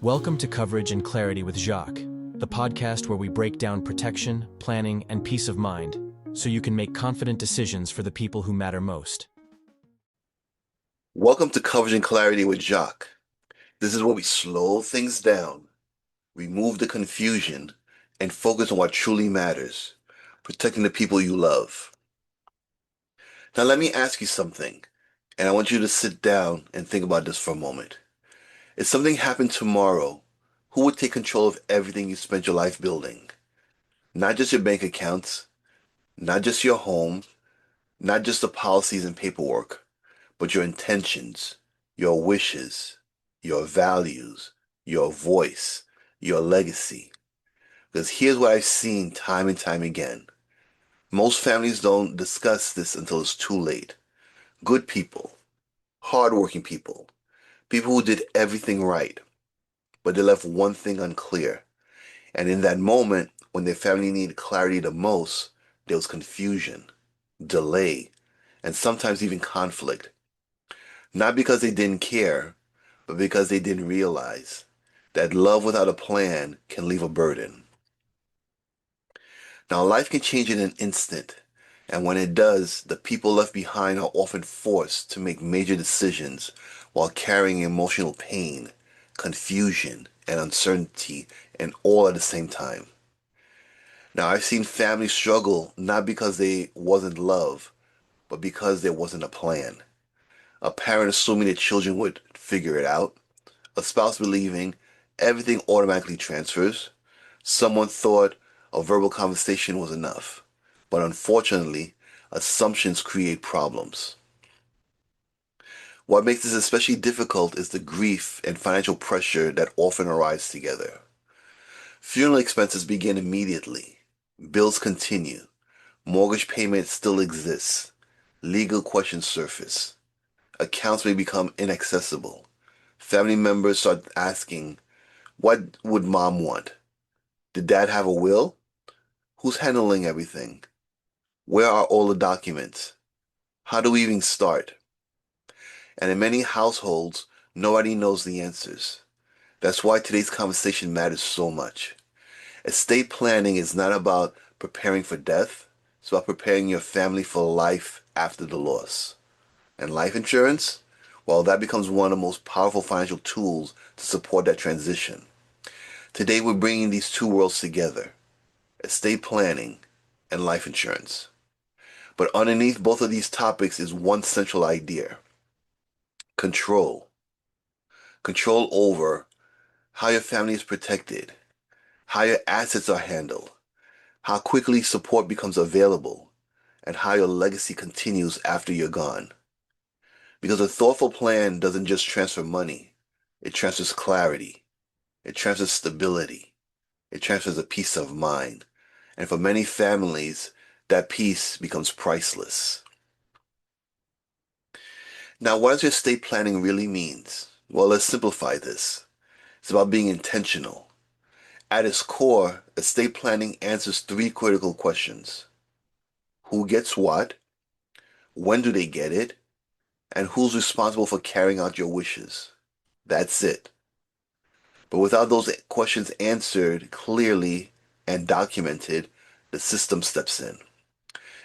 Welcome to Coverage and Clarity with Jacques, the podcast where we break down protection, planning, and peace of mind so you can make confident decisions for the people who matter most. Welcome to Coverage and Clarity with Jacques. This is where we slow things down, remove the confusion, and focus on what truly matters, protecting the people you love. Now let me ask you something, and I want you to sit down and think about this for a moment. If something happened tomorrow, who would take control of everything you spent your life building? Not just your bank accounts, not just your home, not just the policies and paperwork, but your intentions, your wishes, your values, your voice, your legacy. Because here's what I've seen time and time again. Most families don't discuss this until it's too late. Good people, hardworking people, people who did everything right, but they left one thing unclear. And in that moment, when their family needed clarity the most, there was confusion, delay, and sometimes even conflict. Not because they didn't care, but because they didn't realize that love without a plan can leave a burden. Now, life can change in an instant, and when it does, the people left behind are often forced to make major decisions while carrying emotional pain, confusion, and uncertainty, and all at the same time. Now, I've seen families struggle not because they wasn't love, but because there wasn't a plan. A parent assuming their children would figure it out, a spouse believing everything automatically transfers. Someone thought a verbal conversation was enough. But unfortunately, assumptions create problems. What makes this especially difficult is the grief and financial pressure that often arise together. Funeral expenses begin immediately. Bills continue. Mortgage payment still exists. Legal questions surface. Accounts may become inaccessible. Family members start asking, what would mom want? Did dad have a will? Who's handling everything? Where are all the documents? How do we even start? And in many households, nobody knows the answers. That's why today's conversation matters so much. Estate planning is not about preparing for death. It's about preparing your family for life after the loss. And life insurance? Well, that becomes one of the most powerful financial tools to support that transition. Today, we're bringing these two worlds together, estate planning and life insurance. But underneath both of these topics is one central idea, control. Control over how your family is protected, how your assets are handled, how quickly support becomes available, and how your legacy continues after you're gone. Because a thoughtful plan doesn't just transfer money, it transfers clarity, it transfers stability, it transfers a peace of mind. And for many families, that peace becomes priceless. Now, what does your estate planning really means? Well, let's simplify this. It's about being intentional. At its core, estate planning answers three critical questions. Who gets what? When do they get it? And who's responsible for carrying out your wishes? That's it. But without those questions answered clearly and documented, the system steps in.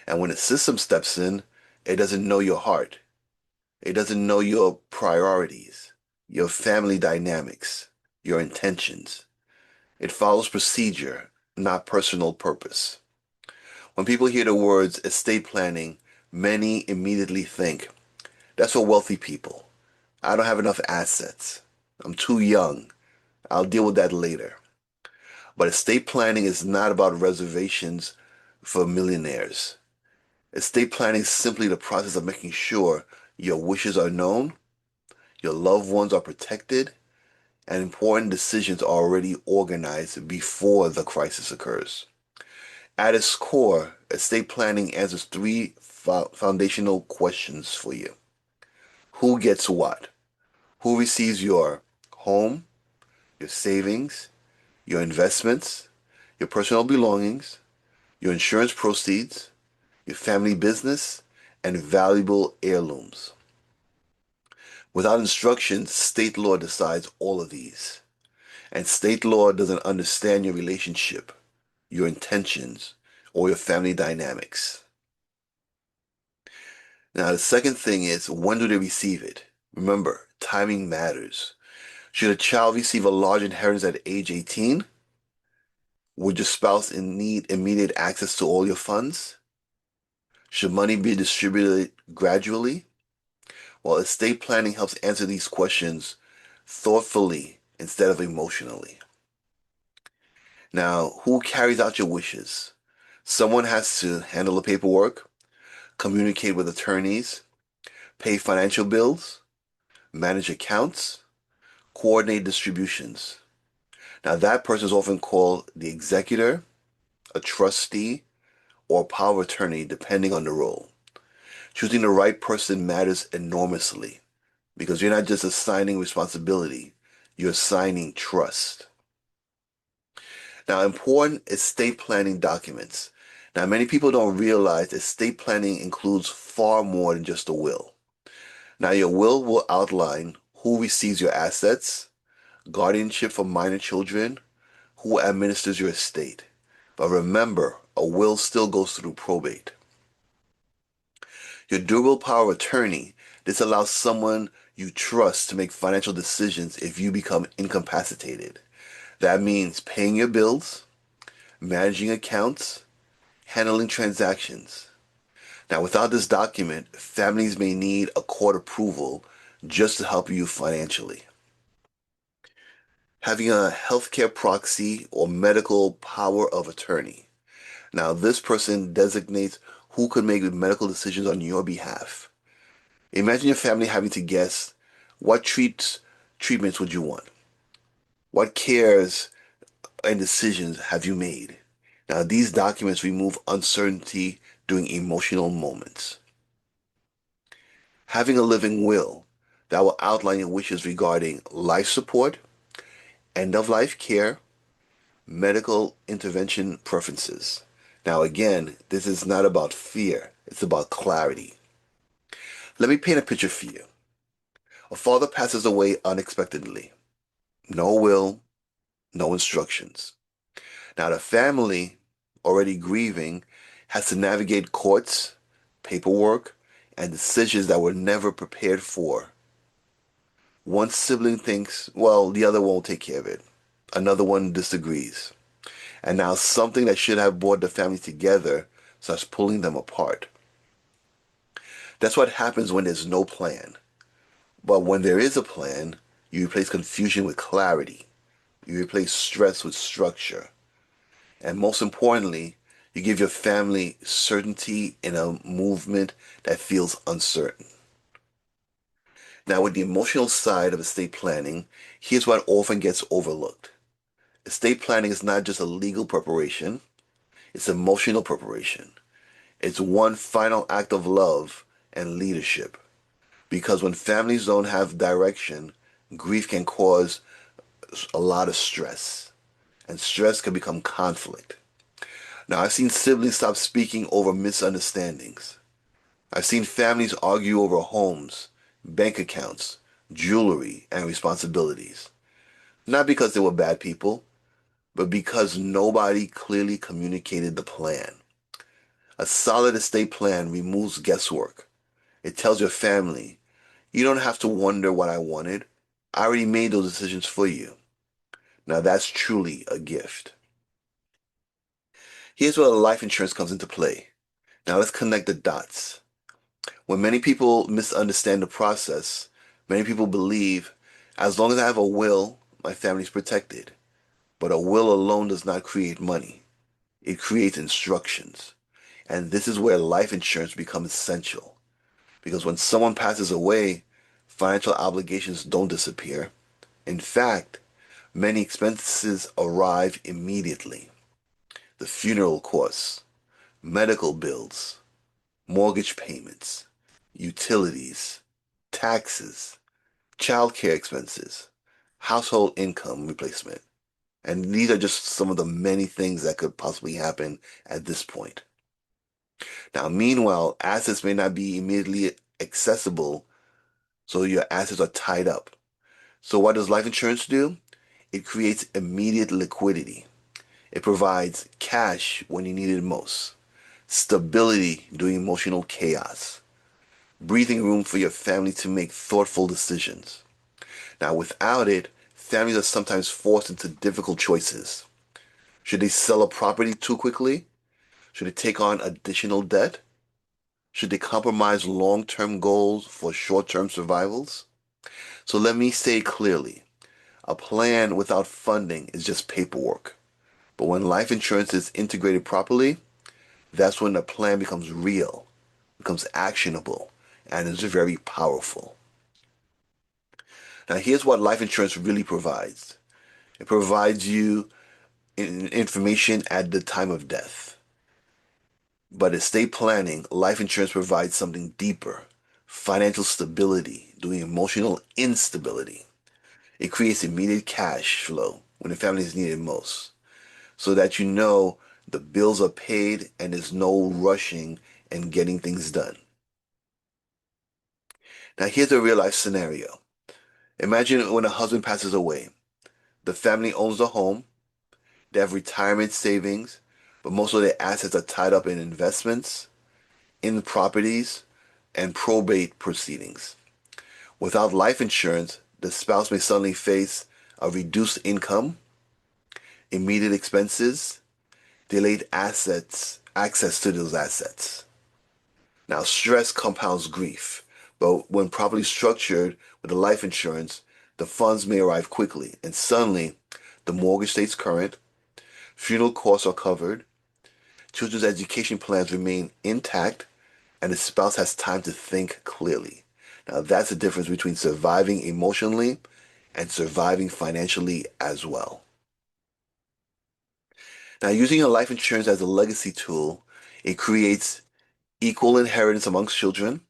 And when the system steps in, it doesn't know your heart. It doesn't know your priorities, your family dynamics, your intentions. It follows procedure, not personal purpose. When people hear the words estate planning, many immediately think, that's for wealthy people. I don't have enough assets. I'm too young. I'll deal with that later. But estate planning is not about reservations for millionaires. Estate planning is simply the process of making sure your wishes are known, your loved ones are protected, and important decisions are already organized before the crisis occurs. At its core, estate planning answers three foundational questions for you. Who gets what? Who receives your home, your savings, your investments, your personal belongings, your insurance proceeds, your family business, and valuable heirlooms? Without instructions, state law decides all of these. And state law doesn't understand your relationship, your intentions, or your family dynamics. Now, the second thing is, when do they receive it? Remember, timing matters. Should a child receive a large inheritance at age 18? Would your spouse need immediate access to all your funds? Should money be distributed gradually? Well, estate planning helps answer these questions thoughtfully instead of emotionally. Now, who carries out your wishes? Someone has to handle the paperwork, communicate with attorneys, pay financial bills, manage accounts, coordinate distributions. Now, that person is often called the executor, a trustee, or power of attorney, depending on the role. Choosing the right person matters enormously because you're not just assigning responsibility, you're assigning trust. Now, important estate planning documents. Now, many people don't realize estate planning includes far more than just a will. Now, your will outline who receives your assets, guardianship for minor children, who administers your estate. But remember, a will still goes through probate. Your durable power of attorney. This allows someone you trust to make financial decisions if you become incapacitated. That means paying your bills, managing accounts, handling transactions. Now, without this document, families may need a court approval just to help you financially. Having a healthcare proxy or medical power of attorney. Now, this person designates who could make medical decisions on your behalf. Imagine your family having to guess what treatments would you want? What cares and decisions have you made? Now, these documents remove uncertainty during emotional moments. Having a living will that will outline your wishes regarding life support, end of life care, medical intervention preferences. Now, again, this is not about fear, it's about clarity. Let me paint a picture for you. A father passes away unexpectedly. No will, no instructions. Now, the family, already grieving, has to navigate courts, paperwork, and decisions that were never prepared for. One sibling thinks, well, the other won't take care of it. Another one disagrees. And now something that should have brought the family together starts pulling them apart. That's what happens when there's no plan. But when there is a plan, you replace confusion with clarity. You replace stress with structure. And most importantly, you give your family certainty in a movement that feels uncertain. Now, with the emotional side of estate planning, here's what often gets overlooked. Estate planning is not just a legal preparation, it's emotional preparation. It's one final act of love and leadership. Because when families don't have direction, grief can cause a lot of stress, and stress can become conflict. Now, I've seen siblings stop speaking over misunderstandings. I've seen families argue over homes, bank accounts, jewelry, and responsibilities. Not because they were bad people, but because nobody clearly communicated the plan. A solid estate plan removes guesswork. It tells your family, you don't have to wonder what I wanted. I already made those decisions for you. Now that's truly a gift. Here's where life insurance comes into play. Now let's connect the dots. When many people misunderstand the process, many people believe, as long as I have a will, my family's protected. But a will alone does not create money. It creates instructions. And this is where life insurance becomes essential. Because when someone passes away, financial obligations don't disappear. In fact, many expenses arrive immediately. The funeral costs, medical bills, mortgage payments, utilities, taxes, childcare expenses, household income replacement. And these are just some of the many things that could possibly happen at this point. Now, meanwhile, assets may not be immediately accessible, so your assets are tied up. So what does life insurance do? It creates immediate liquidity. It provides cash when you need it most, stability during emotional chaos, breathing room for your family to make thoughtful decisions. Now, without it, families are sometimes forced into difficult choices. Should they sell a property too quickly? Should they take on additional debt? Should they compromise long-term goals for short-term survivals? So let me say clearly, a plan without funding is just paperwork. But when life insurance is integrated properly, that's when the plan becomes real, becomes actionable, and is very powerful. Now, here's what life insurance really provides. It provides you information at the time of death. But estate planning, life insurance provides something deeper, financial stability during emotional instability. It creates immediate cash flow when the family is needed most, so that you know the bills are paid and there's no rushing and getting things done. Now, here's a real life scenario. Imagine when a husband passes away. The family owns the home, they have retirement savings, but most of their assets are tied up in investments, in properties, and probate proceedings. Without life insurance, the spouse may suddenly face a reduced income, immediate expenses, delayed access to those assets. Now, stress compounds grief, but when properly structured with the life insurance, the funds may arrive quickly, and suddenly the mortgage stays current, funeral costs are covered, children's education plans remain intact, and the spouse has time to think clearly. Now, that's the difference between surviving emotionally and surviving financially as well. Now, using your life insurance as a legacy tool, it creates equal inheritance amongst children,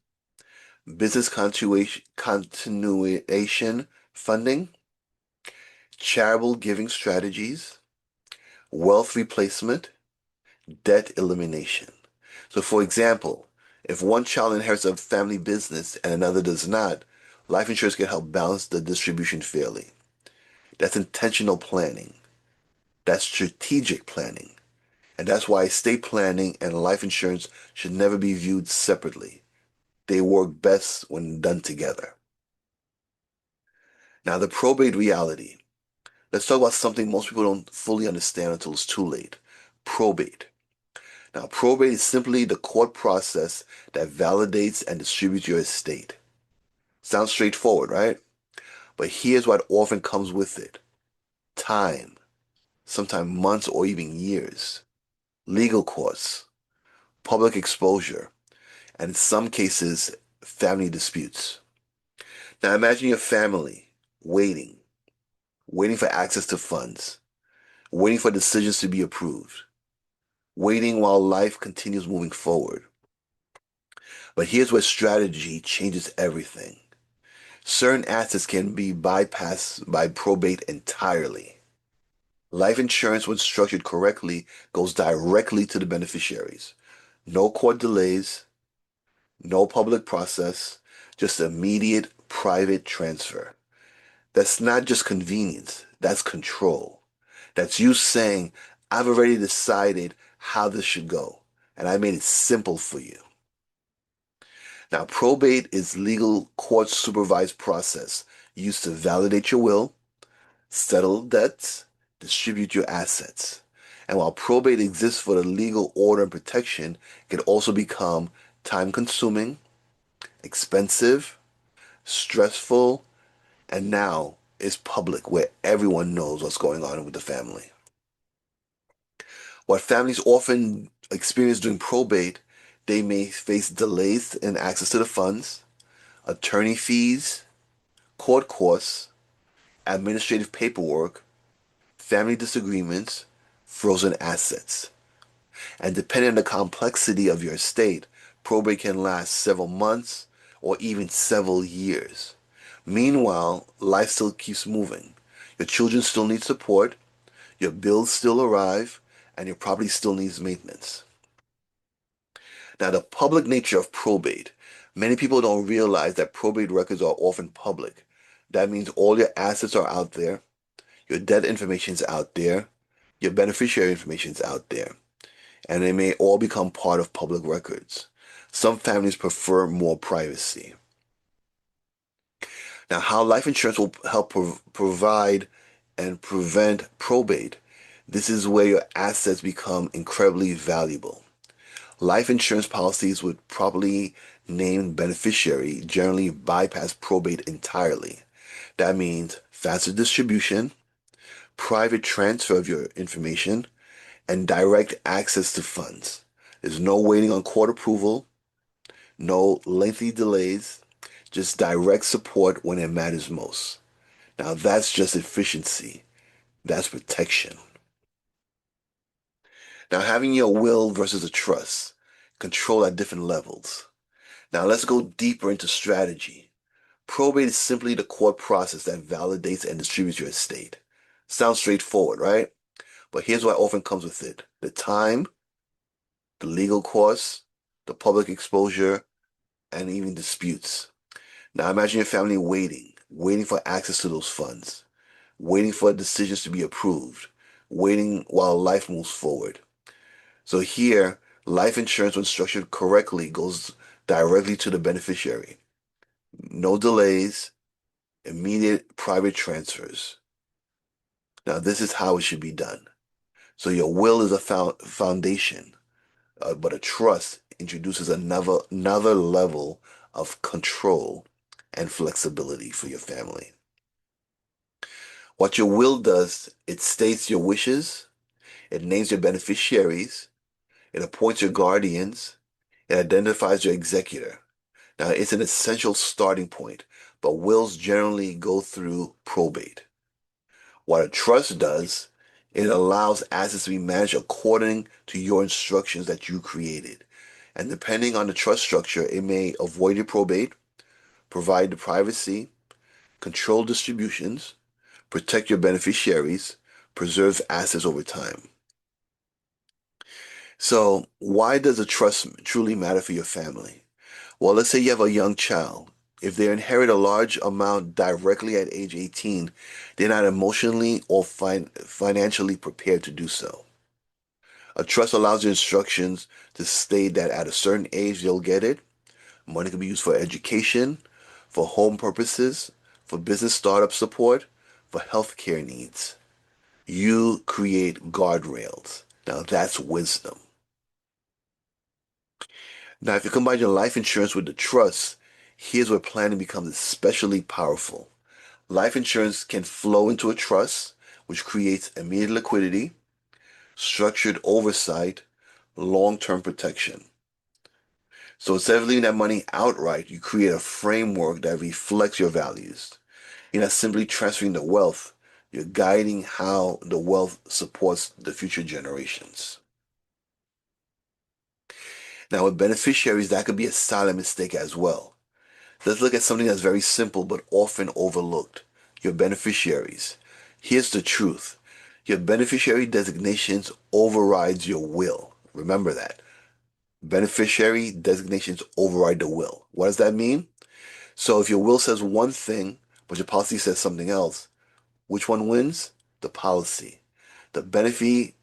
business continuation funding, charitable giving strategies, wealth replacement, debt elimination. So, for example, if one child inherits a family business and another does not, life insurance can help balance the distribution fairly. That's intentional planning. That's strategic planning. And that's why estate planning and life insurance should never be viewed separately. They work best when done together. Now, the probate reality. Let's talk about something most people don't fully understand until it's too late. Probate. Now, probate is simply the court process that validates and distributes your estate. Sounds straightforward, right? But here's what often comes with it. Time, sometimes months or even years. Legal costs, public exposure, and in some cases, family disputes. Now imagine your family waiting for access to funds, waiting for decisions to be approved, waiting while life continues moving forward. But here's where strategy changes everything. Certain assets can be bypassed by probate entirely. Life insurance, when structured correctly, goes directly to the beneficiaries. No court delays, no public process, just immediate private transfer. That's not just convenience, that's control. That's you saying, I've already decided how this should go, and I made it simple for you. Now, probate is legal court supervised process used to validate your will, settle debts, distribute your assets. And while probate exists for the legal order and protection, it can also become time consuming, expensive, stressful, and now is public where everyone knows what's going on with the family. What families often experience during probate, they may face delays in access to the funds, attorney fees, court costs, administrative paperwork, family disagreements, frozen assets. And depending on the complexity of your estate, probate can last several months or even several years. Meanwhile, life still keeps moving. Your children still need support, your bills still arrive, and your property still needs maintenance. Now, the public nature of probate. Many people don't realize that probate records are often public. That means all your assets are out there. Your debt information is out there. Your beneficiary information is out there. And they may all become part of public records. Some families prefer more privacy. Now, how life insurance will help provide and prevent probate. This is where your assets become incredibly valuable. Life insurance policies with properly named beneficiary generally bypass probate entirely. That means faster distribution, private transfer of your information, and direct access to funds. There's no waiting on court approval, no lengthy delays, just direct support when it matters most. Now that's just efficiency. That's protection. Now having your will versus a trust, control at different levels. Now let's go deeper into strategy. Probate is simply the court process that validates and distributes your estate. Sounds straightforward, right? But here's what often comes with it. The time, the legal costs, the public exposure, and even disputes. Now imagine your family waiting for access to those funds, waiting for decisions to be approved, waiting while life moves forward. So here, life insurance, when structured correctly, goes directly to the beneficiary. No delays, immediate private transfers. Now this is how it should be done. So your will is a foundation, but a trust introduces another level of control and flexibility for your family. What your will does, it states your wishes, it names your beneficiaries, it appoints your guardians, it identifies your executor. Now, it's an essential starting point, but wills generally go through probate. What a trust does, it allows assets to be managed according to your instructions that you created. And depending on the trust structure, it may avoid your probate, provide the privacy, control distributions, protect your beneficiaries, preserve assets over time. So, why does a trust truly matter for your family? Well, let's say you have a young child. If they inherit a large amount directly at age 18, they're not emotionally or financially prepared to do so. A trust allows the instructions to state that at a certain age they'll get it. Money can be used for education, for home purposes, for business startup support, for healthcare needs. You create guardrails. Now that's wisdom. Now, if you combine your life insurance with the trust, here's where planning becomes especially powerful. Life insurance can flow into a trust, which creates immediate liquidity, structured oversight, long-term protection. So instead of leaving that money outright, you create a framework that reflects your values. You're not simply transferring the wealth, you're guiding how the wealth supports the future generations. Now, with beneficiaries, that could be a silent mistake as well. Let's look at something that's very simple but often overlooked. Your beneficiaries. Here's the truth. Your beneficiary designations overrides your will. Remember that. Beneficiary designations override the will. What does that mean? So if your will says one thing, but your policy says something else, which one wins? The policy. The benefit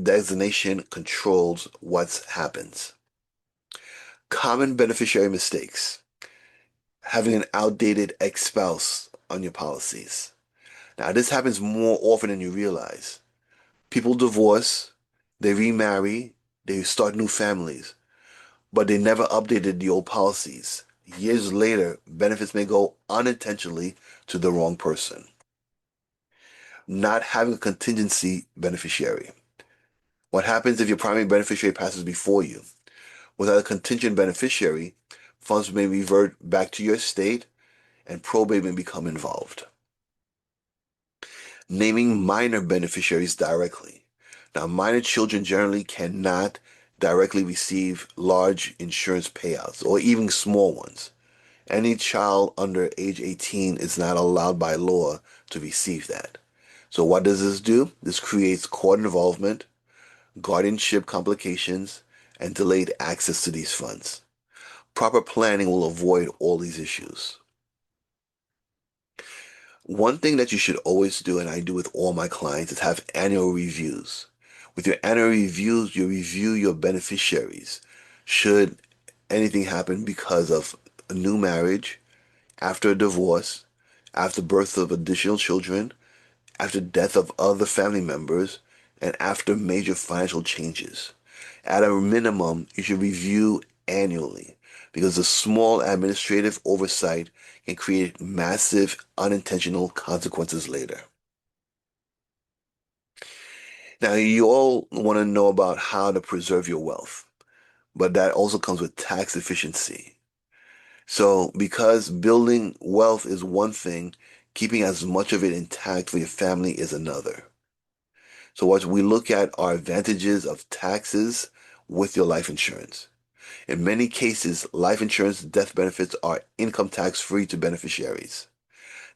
designation controls what happens. Common beneficiary mistakes. Having an outdated ex-spouse on your policies. Now, this happens more often than you realize. People divorce, they remarry, they start new families, but they never updated the old policies. Years later, benefits may go unintentionally to the wrong person. Not having a contingency beneficiary. What happens if your primary beneficiary passes before you? Without a contingent beneficiary, funds may revert back to your estate and probate may become involved. Naming minor beneficiaries directly. Now, minor children generally cannot directly receive large insurance payouts or even small ones. Any child under age 18 is not allowed by law to receive that. So what does this do? This creates court involvement, guardianship complications, and delayed access to these funds. Proper planning will avoid all these issues. One thing that you should always do, and I do with all my clients, is have annual reviews. With your annual reviews, you review your beneficiaries. Should anything happen because of a new marriage, after a divorce, after birth of additional children, after death of other family members, and after major financial changes. At a minimum, you should review annually because a small administrative oversight can create massive unintentional consequences later. Now, you all want to know about how to preserve your wealth, but that also comes with tax efficiency. So, because building wealth is one thing, keeping as much of it intact for your family is another. So what we look at are advantages of taxes with your life insurance. In many cases, life insurance death benefits are income tax free to beneficiaries.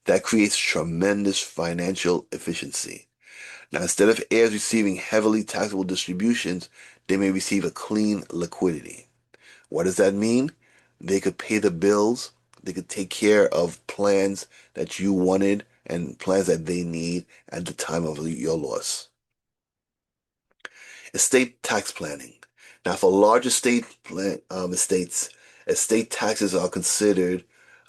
That creates tremendous financial efficiency. Now, instead of heirs receiving heavily taxable distributions, they may receive a clean liquidity. What does that mean? They could pay the bills, they could take care of plans that you wanted and plans that they need at the time of your loss. Estate tax planning. Now, for large estates, estate taxes are considered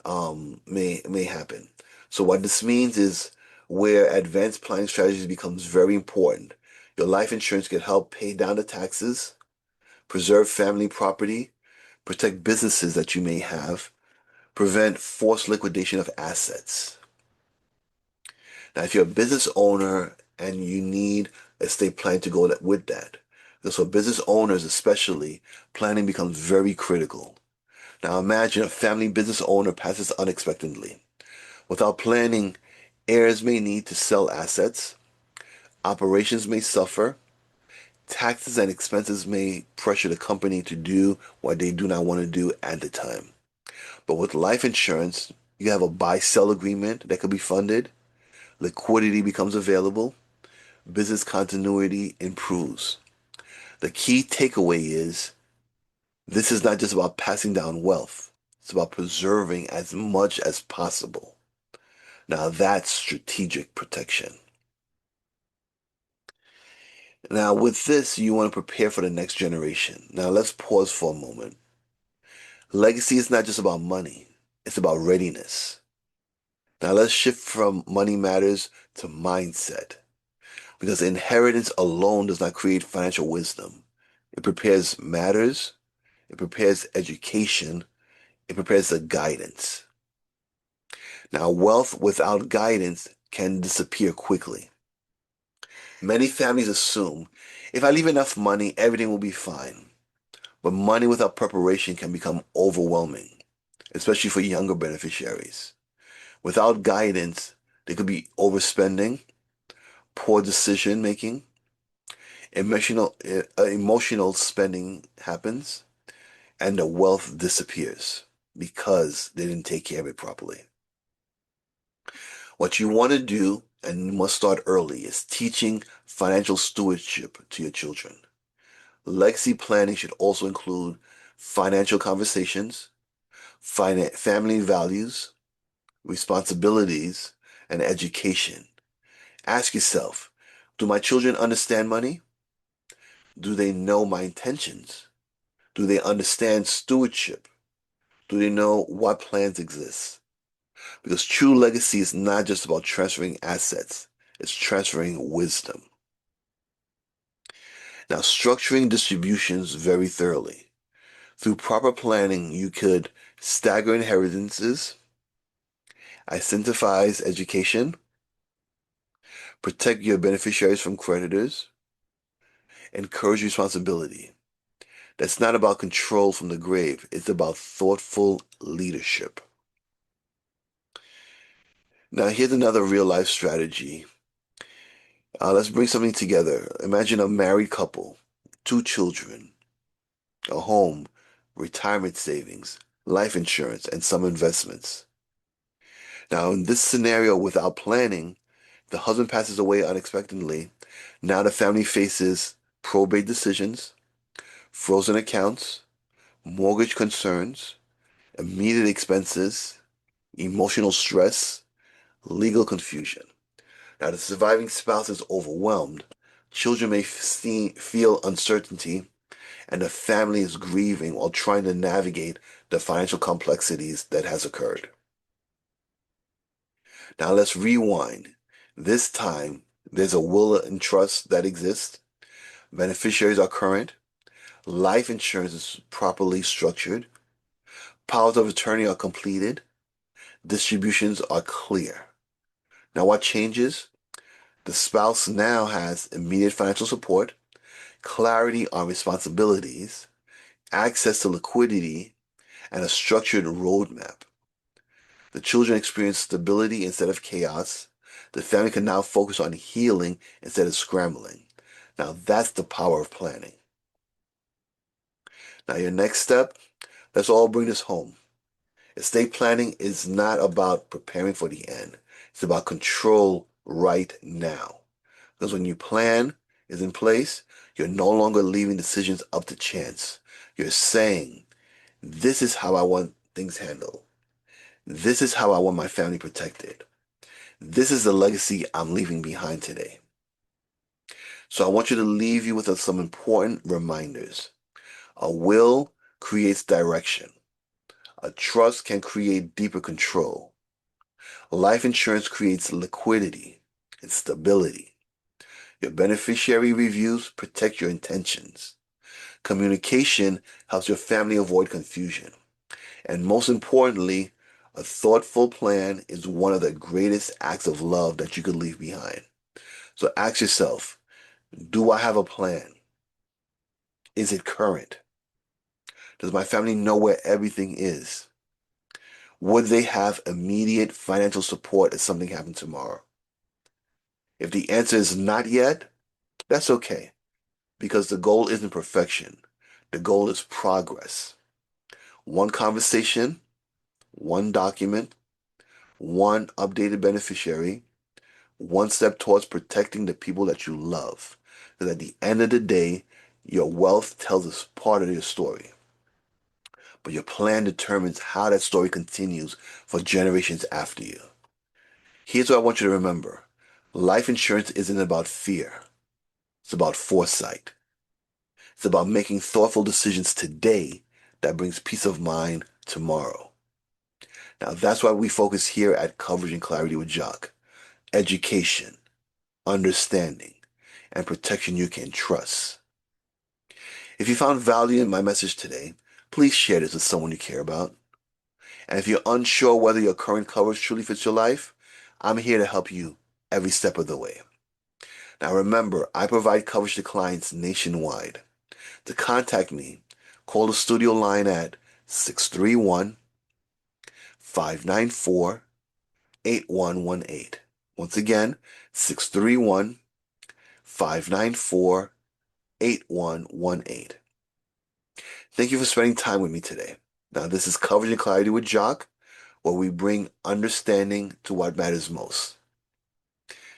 may happen. So what this means is where advanced planning strategies becomes very important. Your life insurance can help pay down the taxes, preserve family property, protect businesses that you may have, prevent forced liquidation of assets. Now, if you're a business owner and you need estate planning to go with that, because for business owners especially, planning becomes very critical. Now, imagine a family business owner passes unexpectedly. Without planning, heirs may need to sell assets, operations may suffer, taxes and expenses may pressure the company to do what they do not want to do at the time. But with life insurance, you have a buy-sell agreement that could be funded, liquidity becomes available, business continuity improves. The key takeaway is this is not just about passing down wealth. It's about preserving as much as possible. Now that's strategic protection. Now with this, you want to prepare for the next generation. Now let's pause for a moment. Legacy is not just about money. It's about readiness. Now let's shift from money matters to mindset. Because inheritance alone does not create financial wisdom. It prepares matters, it prepares education, it prepares the guidance. Now, wealth without guidance can disappear quickly. Many families assume if I leave enough money, everything will be fine. But money without preparation can become overwhelming, especially for younger beneficiaries. Without guidance, there could be overspending, poor decision making, emotional spending happens, and the wealth disappears because they didn't take care of it properly. What you want to do, and you must start early, is teaching financial stewardship to your children. Legacy planning should also include financial conversations, family values, responsibilities, and education. Ask yourself, do my children understand money? Do they know my intentions? Do they understand stewardship? Do they know what plans exist? Because true legacy is not just about transferring assets, it's transferring wisdom. Now, structuring distributions very thoroughly. Through proper planning, you could stagger inheritances, incentivize education, protect your beneficiaries from creditors, encourage responsibility. That's not about control from the grave, it's about thoughtful leadership. Now, here's another real life strategy. Let's bring something together. Imagine a married couple, two children, a home, retirement savings, life insurance, and some investments. Now, in this scenario, without planning, the husband passes away unexpectedly. Now the family faces probate decisions, frozen accounts, mortgage concerns, immediate expenses, emotional stress, Legal confusion. Now, the surviving spouse is overwhelmed. Children may feel uncertainty, and the family is grieving while trying to navigate the financial complexities that has occurred. Now, let's rewind. This time, there's a will and trust that exists. Beneficiaries are current. Life insurance is properly structured. Powers of attorney are completed. Distributions are clear. Now, what changes? The spouse now has immediate financial support, clarity on responsibilities, access to liquidity, and a structured roadmap. The children experience stability instead of chaos. The family can now focus on healing instead of scrambling. Now, that's the power of planning. Now, your next step, let's all bring this home. Estate planning is not about preparing for the end. It's about control right now. Because when your plan is in place, you're no longer leaving decisions up to chance. You're saying, this is how I want things handled. This is how I want my family protected. This is the legacy I'm leaving behind today. So I want you to leave you with some important reminders. A will creates direction. A trust can create deeper control. Life insurance creates liquidity and stability. Your beneficiary reviews protect your intentions. Communication helps your family avoid confusion. And most importantly, a thoughtful plan is one of the greatest acts of love that you could leave behind. So ask yourself, do I have a plan? Is it current? Does my family know where everything is? Would they have immediate financial support if something happened tomorrow? If the answer is not yet, that's okay, because the goal isn't perfection. The goal is progress. One conversation, one document, one updated beneficiary, one step towards protecting the people that you love. Because at the end of the day, your wealth tells us part of your story. But your plan determines how that story continues for generations after you. Here's what I want you to remember. Life insurance isn't about fear. It's about foresight. It's about making thoughtful decisions today that brings peace of mind tomorrow. Now, that's why we focus here at Coverage and Clarity with Jacques. Education, understanding, and protection you can trust. If you found value in my message today, please share this with someone you care about. And if you're unsure whether your current coverage truly fits your life, I'm here to help you every step of the way. Now remember, I provide coverage to clients nationwide. To contact me, call the studio line at 631-594-8118. Once again, 631-594-8118. Thank you for spending time with me today. Now, this is Coverage and Clarity with Jacques, where we bring understanding to what matters most.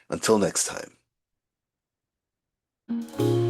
Until next time.